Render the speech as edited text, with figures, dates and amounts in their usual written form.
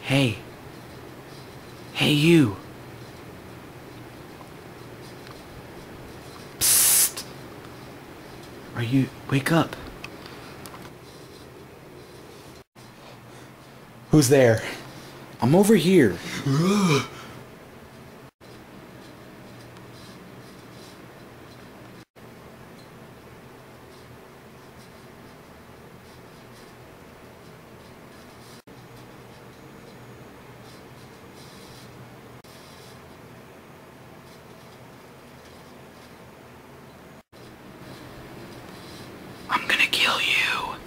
Hey. Hey, you. Psst. Wake up. Who's there? I'm over here. I'm gonna kill you.